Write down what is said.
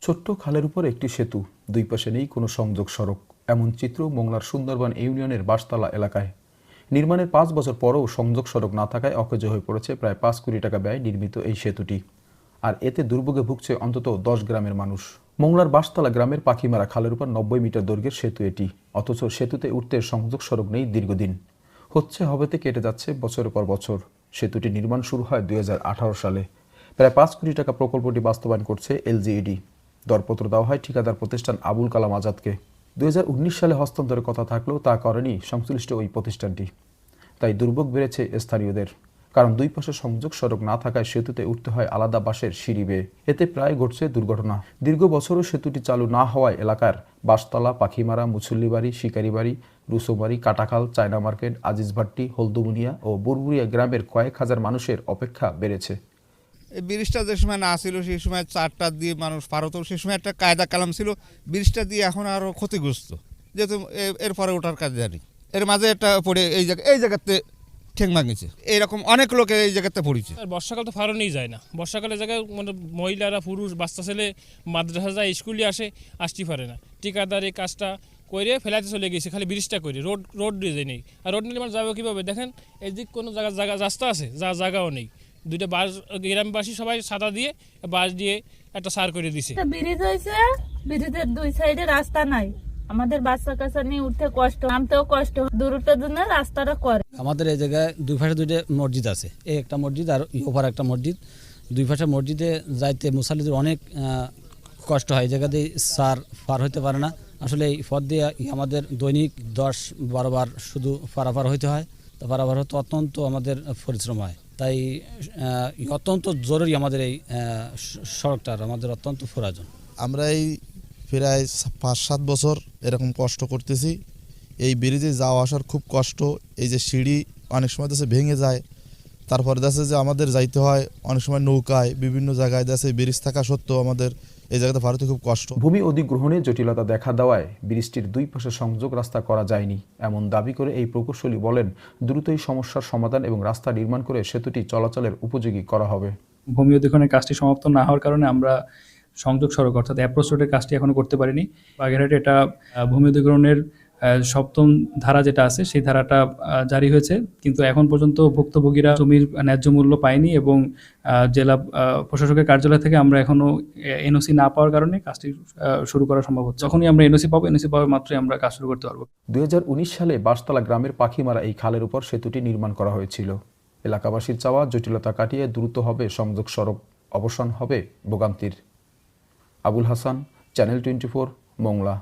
ছোট্ট খালের উপর একটি সেতু, দুই পাশে নেই কোনো সংযোগ সড়ক। এমন চিত্র মোংলার সুন্দরবন ইউনিয়নের বাঁশতলা এলাকায়। নির্মাণের 5 বছর পরেও সংযোগ সড়ক না থাকায় অকেজো হয়ে পড়েছে প্রায় 5 কোটি টাকা ব্যয় নির্মিত এই সেতুটি। আর এতে দুর্ভোগে ভুগছে অন্তত 10 গ্রামের মানুষ। মোংলার বাঁশতলা গ্রামের পাখিমারা খালের উপর 90 মিটার দৈর্ঘ্যের সেতু এটি, অথচ সেতুতে উঠতে সংযোগ সড়ক নেই দীর্ঘদিন। হবেতে কেটে যাচ্ছে বছরের পর বছর। সেতুটি নির্মাণ শুরু হয় 2018 সালে। প্রায় 5 কোটি টাকা প্রকল্পটি বাস্তবায়ন করছে এলজিইডি। দরপত্র দেওয়া হয় ঠিকাদার প্রতিষ্ঠান আবুল কালাম আজাদকে। 2019 সালে হস্তান্তরের কথা থাকলেও তা করেনি সংশ্লিষ্ট ওই প্রতিষ্ঠানটি। তাই দুর্ভোগ বেড়েছে স্থানীয়দের, কারণ দুই পাশে সংযোগ সড়ক না থাকায় সেতুতে উঠতে হয় আলাদা বাঁশের সিঁড়ি বেয়ে। এতে প্রায় ঘটছে দুর্ঘটনা। দীর্ঘ বছরও সেতুটি চালু না হওয়ায় এলাকার বাঁশতলা, পাখিমারা, মুছল্লিবাড়ি, শিকারিবাড়ি, রুসোবাড়ি, কাটাখাল, চায়না মার্কেট, আজিজভাট্টি, হলদুমুনিয়া ও বুরবুরিয়া গ্রামের কয়েক হাজার মানুষের অপেক্ষা বেড়েছে। এই ব্রিজটা যে সময় না ছিল সেই সময় চারটা দিয়ে মানুষ পার হতো, সেই সময় একটা কায়দা কালাম ছিল। ব্রিজটা দিয়ে এখন আরও ক্ষতিগ্রস্ত, যেহেতু এরপরে ওঠার কাজ জানি। এর মাঝে একটা পড়ে এই জায়গাতে ঠেং ভাঙিছে, এইরকম অনেক লোকে এই জায়গাতে পড়েছে। বর্ষাকাল তো ফারণেই যায় না, বর্ষাকালের জায়গায় মানে মহিলারা, পুরুষ, বাচ্চা ছেলে মাদ্রাসা যায়, স্কুলে আসতে পারে না। ঠিকাদার এই কাজটা করে ফেলাতে চলে গেছে, খালি ব্রিজটা করে রোড দিয়ে যায় নেই। আর রোড নির্মাণ যাবে কীভাবে? দেখেন এদিক কোনো জায়গা রাস্তা আছে, জায়গাও নেই। দুইটা বাস গ্রামবাসী সবাই সাদা দিয়ে বাস দিয়ে একটা সার করে দিছে। ব্রিজ হয়েছে, ব্রিজের দুই সাইডে রাস্তা নাই। আমাদের বাচ্চা কাচ্চা নিয়ে উঠতে কষ্ট, নামতেও কষ্ট। দূরত্বের জন্য রাস্তাটা করে। আমাদের এই জায়গায় দুই পাশে দুইটা মসজিদ আছে, এই একটা মসজিদ আর ওপার একটা মসজিদ। দুই পাশে মসজিদে যাইতে মুসাল্লিদের অনেক কষ্ট হয়। এই জায়গাতে সার পার হইতে পারে না। আসলে এই পথ দিয়ে আমাদের দৈনিক 10-12 বার শুধু পারাপার হইতে হয়। তো পারাপার হতে অত্যন্ত আমাদের পরিশ্রম হয়। তাই অত্যন্ত জরুরি আমাদের এই সড়কটার, আমাদের অত্যন্ত প্রয়োজন। আমরা এই প্রায় 5-7 বছর এরকম কষ্ট করতেছি। এই ব্রিজে যাওয়া আসার খুব কষ্ট। এই যে সিঁড়ি অনেক সময় দেশে ভেঙে যায়, তারপরে দেশে যে আমাদের যাইতে হয় অনেক সময় নৌকায়, বিভিন্ন জায়গায় দেশে ব্রিজ থাকা সত্ত্বেও আমাদের এই জায়গাতে ভারতে খুব কষ্ট। ভূমি অধিগ্রহণে জটিলতা দেখা দেওয়ায় ব্রিজটির দুই পাশে সংযোগ রাস্তা করা যায়নি এমন দাবি করে এই প্রকৌশলী বলেন, দ্রুতই সমস্যার সমাধান এবং রাস্তা নির্মাণ করে সেতুটি চলাচলের উপযোগী করা হবে। ভূমি অধিগ্রহণের কাজটি সমাপ্ত না হওয়ার কারণে আমরা সংযোগ সড়ক অর্থাৎ অ্যাপ্রোচ রোডের কাজটি এখনো করতে পারিনি। বাগেরহাটে এটা ভূমি অধিগ্রহণের 7ম ধারা যেটা আছে সেই ধারাটা জারি হয়েছে, কিন্তু এখন পর্যন্ত ভুক্তভোগীরা জমির ন্যায্য মূল্য পায়নি এবং জেলা প্রশাসকের কার্যালয় থেকে আমরা এখনো এনওসি না পাওয়ার কারণে কাজটি শুরু করা সম্ভব হচ্ছে। যখনই আমরা এনওসি পাওয়ার মাত্রই আমরা কাজ শুরু করতে পারবো। 2019 সালে বাঁশতলা গ্রামের পাখিমারা এই খালের উপর সেতুটি নির্মাণ করা হয়েছিল। এলাকাবাসীর চাওয়া, জটিলতা কাটিয়ে দ্রুত হবে সংযোগ সড়ক, অবসান হবে ভোগান্তির। আবুল হাসান, চ্যানেল 24, মোংলা।